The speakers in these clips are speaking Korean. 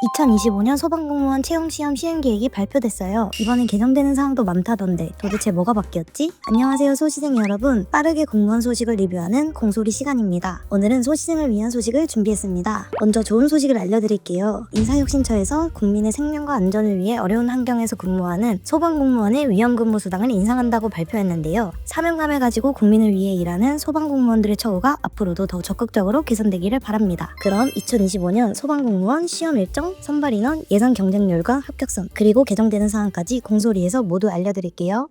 2025년 소방공무원 채용시험 시행계획이 발표됐어요. 이번엔 개정되는 사항도 많다던데 도대체 뭐가 바뀌었지? 안녕하세요 소시생 여러분, 빠르게 공무원 소식을 리뷰하는 공소리 시간입니다. 오늘은 소시생을 위한 소식을 준비했습니다. 먼저 좋은 소식을 알려드릴게요. 인사혁신처에서 국민의 생명과 안전을 위해 어려운 환경에서 근무하는 소방공무원의 위험근무 수당을 인상한다고 발표했는데요. 사명감을 가지고 국민을 위해 일하는 소방공무원들의 처우가 앞으로도 더 적극적으로 개선되기를 바랍니다. 그럼 2025년 소방공무원 시험 일정, 선발 인원, 예상 경쟁률과 합격선, 그리고 개정되는 사항까지 공소리에서 모두 알려드릴게요.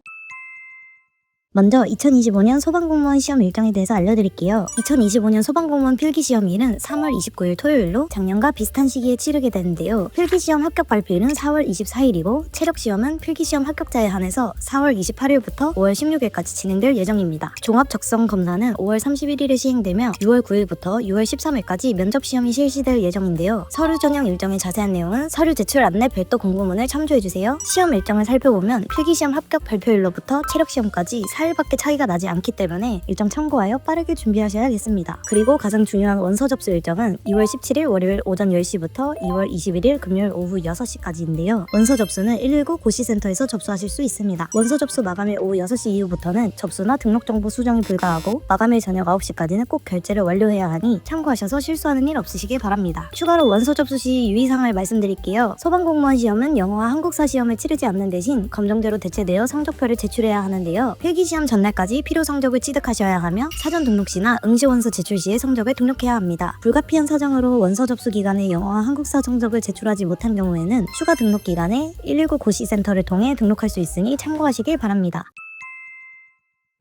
먼저 2025년 소방공무원 시험 일정에 대해서 알려드릴게요. 2025년 소방공무원 필기시험일은 3월 29일 토요일로 작년과 비슷한 시기에 치르게 되는데요. 필기시험 합격 발표일은 4월 24일이고 체력시험은 필기시험 합격자에 한해서 4월 28일부터 5월 16일까지 진행될 예정입니다. 종합적성검사는 5월 31일에 시행되며 6월 9일부터 6월 13일까지 면접시험이 실시될 예정인데요. 서류 전형 일정의 자세한 내용은 서류 제출 안내 별도 공고문을 참조해주세요. 시험 일정을 살펴보면 필기시험 합격 발표일로부터 체력시험까지 4일밖에 차이가 나지 않기 때문에 일정 참고하여 빠르게 준비하셔야겠습니다. 그리고 가장 중요한 원서 접수 일정은 2월 17일 월요일 오전 10시부터 2월 21일 금요일 오후 6시까지인데요. 원서 접수는 119 고시센터에서 접수하실 수 있습니다. 원서 접수 마감일 오후 6시 이후부터는 접수나 등록 정보 수정이 불가하고 마감일 저녁 9시까지는 꼭 결제를 완료해야 하니 참고하셔서 실수하는 일 없으시길 바랍니다. 추가로 원서 접수 시 유의사항을 말씀드릴게요. 소방공무원 시험은 영어와 한국사 시험을 치르지 않는 대신 검정대로 대체되어 성적표를 제출해야 하는데요. 필기시험 전날까지 필요 성적을 취득하셔야 하며 사전 등록 시나 응시원서 제출 시에 성적을 등록해야 합니다. 불가피한 사정으로 원서 접수 기간에 영어와 한국사 성적을 제출하지 못한 경우에는 추가 등록 기간에 119 고시센터를 통해 등록할 수 있으니 참고하시길 바랍니다.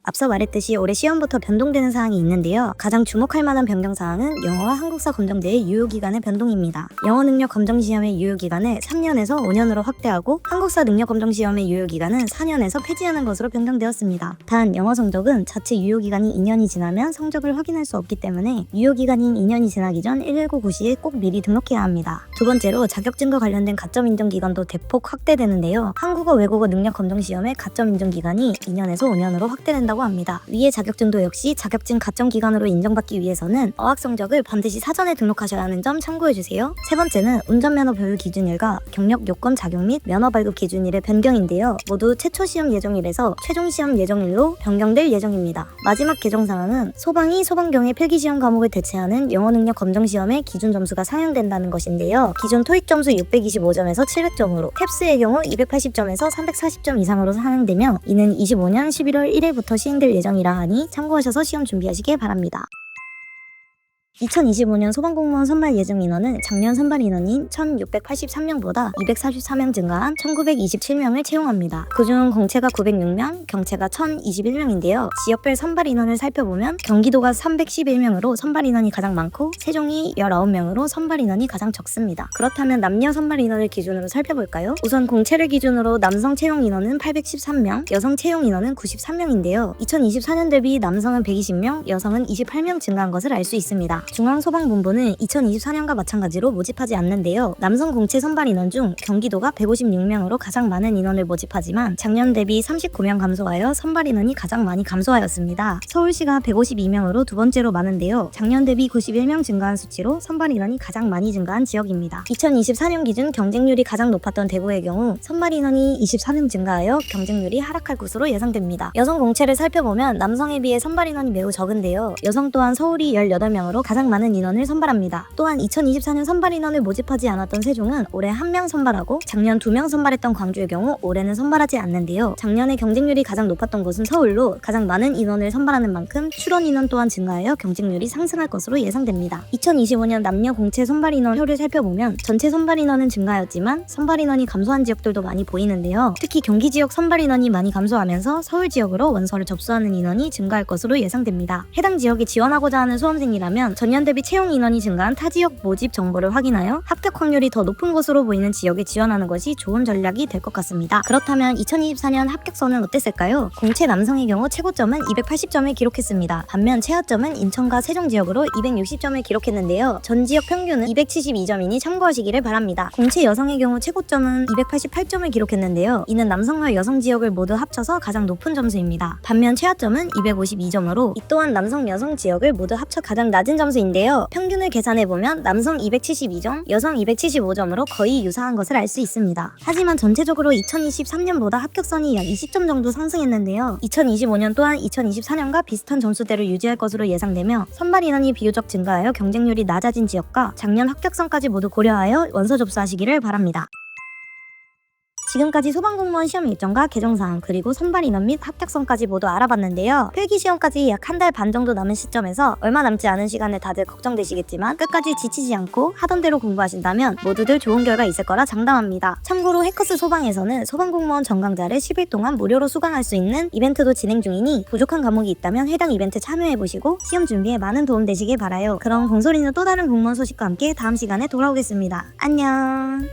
앞서 말했듯이 올해 시험부터 변동되는 사항이 있는데요. 가장 주목할 만한 변경사항은 영어와 한국사 검정대의 유효기간의 변동입니다. 영어 능력 검정시험의 유효기간을 3년에서 5년으로 확대하고 한국사 능력 검정시험의 유효기간은 4년에서 폐지하는 것으로 변경되었습니다. 단 영어 성적은 자체 유효기간이 2년이 지나면 성적을 확인할 수 없기 때문에 유효기간인 2년이 지나기 전 119 고시에 꼭 미리 등록해야 합니다. 두 번째로 자격증과 관련된 가점 인정 기간도 대폭 확대되는데요. 한국어 외국어 능력 검정시험의 가점 인정 기간이 2년에서 5년으로 확대된다고 합니다. 위의 자격증도 역시 자격증 가점 기간으로 인정받기 위해서는 어학 성적을 반드시 사전에 등록하셔야 하는 점 참고해주세요. 세 번째는 운전면허 보유 기준일과 경력 요건 작용 및 면허 발급 기준일의 변경인데요. 모두 최초 시험 예정일에서 최종 시험 예정일로 변경될 예정입니다. 마지막 개정 사항은 소방이 소방경의 필기시험 과목을 대체하는 영어 능력 검정 시험의 기준 점수가 상향된다는 것인데요. 기존 토익 점수 625점에서 700점으로 캡스의 경우 280점에서 340점 이상으로 상향되며 이는 25년 11월 1일부터 시행될 예정이라 하니 참고하셔서 시험 준비하시길 바랍니다. 2025년 소방공무원 선발 예정 인원은 작년 선발 인원인 1,683명보다 244명 증가한 1,927명을 채용합니다. 그중 공채가 906명, 경채가 1,021명인데요. 지역별 선발 인원을 살펴보면 경기도가 311명으로 선발 인원이 가장 많고 세종이 19명으로 선발 인원이 가장 적습니다. 그렇다면 남녀 선발 인원을 기준으로 살펴볼까요? 우선 공채를 기준으로 남성 채용 인원은 813명, 여성 채용 인원은 93명인데요. 2024년 대비 남성은 120명, 여성은 28명 증가한 것을 알 수 있습니다. 중앙소방본부는 2024년과 마찬가지로 모집하지 않는데요. 남성 공채 선발 인원 중 경기도가 156명으로 가장 많은 인원을 모집하지만 작년 대비 39명 감소하여 선발 인원이 가장 많이 감소하였습니다. 서울시가 152명으로 두 번째로 많은데요. 작년 대비 91명 증가한 수치로 선발 인원이 가장 많이 증가한 지역입니다. 2024년 기준 경쟁률이 가장 높았던 대구의 경우 선발 인원이 24명 증가하여 경쟁률이 하락할 것으로 예상됩니다. 여성 공채를 살펴보면 남성에 비해 선발 인원이 매우 적은데요. 여성 또한 서울이 18명으로 가장 많은 인원을 선발합니다. 또한 2024년 선발 인원을 모집하지 않았던 세종은 올해 1명 선발하고 작년 2명 선발했던 광주의 경우 올해는 선발하지 않는데요. 작년에 경쟁률이 가장 높았던 곳은 서울로 가장 많은 인원을 선발하는 만큼 출원 인원 또한 증가하여 경쟁률이 상승할 것으로 예상됩니다. 2025년 남녀 공채 선발 인원표를 살펴보면 전체 선발 인원은 증가하였지만 선발 인원이 감소한 지역들도 많이 보이는데요. 특히 경기 지역 선발 인원이 많이 감소하면서 서울 지역으로 원서를 접수하는 인원이 증가할 것으로 예상됩니다. 해당 지역에 지원하고자 하는 수험생이라면 전년 대비 채용 인원이 증가한 타 지역 모집 정보를 확인하여 합격 확률이 더 높은 것으로 보이는 지역에 지원하는 것이 좋은 전략이 될 것 같습니다. 그렇다면 2024년 합격선은 어땠을까요? 공채 남성의 경우 최고점은 280점을 기록했습니다. 반면 최하점은 인천과 세종 지역으로 260점을 기록했는데요. 전 지역 평균은 272점이니 참고하시기를 바랍니다. 공채 여성의 경우 최고점은 288점을 기록했는데요. 이는 남성과 여성 지역을 모두 합쳐서 가장 높은 점수입니다. 반면 최하점은 252점으로 이 또한 남성 여성 지역을 모두 합쳐 가장 낮은 점을 점수인데요. 평균을 계산해보면 남성 272점, 여성 275점으로 거의 유사한 것을 알 수 있습니다. 하지만 전체적으로 2023년보다 합격선이 약 20점 정도 상승했는데요. 2025년 또한 2024년과 비슷한 점수대를 유지할 것으로 예상되며 선발 인원이 비교적 증가하여 경쟁률이 낮아진 지역과 작년 합격선까지 모두 고려하여 원서 접수하시기를 바랍니다. 지금까지 소방공무원 시험 일정과 개정사항 그리고 선발 인원 및 합격선까지 모두 알아봤는데요. 필기시험까지 약 한 달 반 정도 남은 시점에서 얼마 남지 않은 시간에 다들 걱정되시겠지만 끝까지 지치지 않고 하던 대로 공부하신다면 모두들 좋은 결과 있을 거라 장담합니다. 참고로 해커스 소방에서는 소방공무원 전강자를 10일 동안 무료로 수강할 수 있는 이벤트도 진행 중이니 부족한 과목이 있다면 해당 이벤트 참여해보시고 시험 준비에 많은 도움 되시길 바라요. 그럼 공소리는 또 다른 공무원 소식과 함께 다음 시간에 돌아오겠습니다. 안녕.